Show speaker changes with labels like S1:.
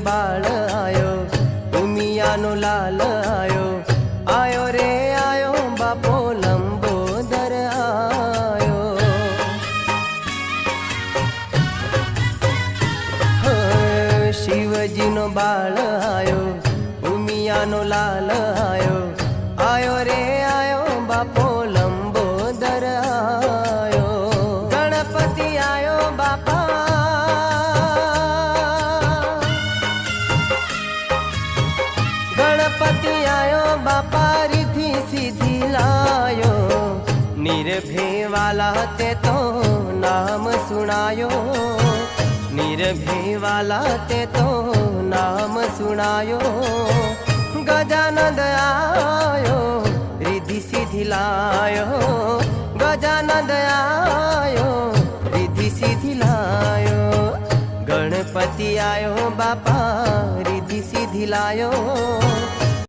S1: बाळ आयो, उमियानो लाल आयो, आयो रे आयो बापो लंबोदर आयो। शिवजीनो बाळ आयो, उमियानो लाल आयो, आयो रे आयो बापो लंबोदर आयो। गणपति आयो बापा, गणपति आयो बापा रिद्धि सिद्धि लायो, निर्भय वाला ते तो नाम सुनायो, निर्भय वाला ते तो नाम सुनायो। गजानंद आयो, रिद्धि सिद्धि लायो, गजानंद आयो, रिद्धि सिद्धि लायो। गणपति आयो बापा रिद्धि सिद्धि लायो।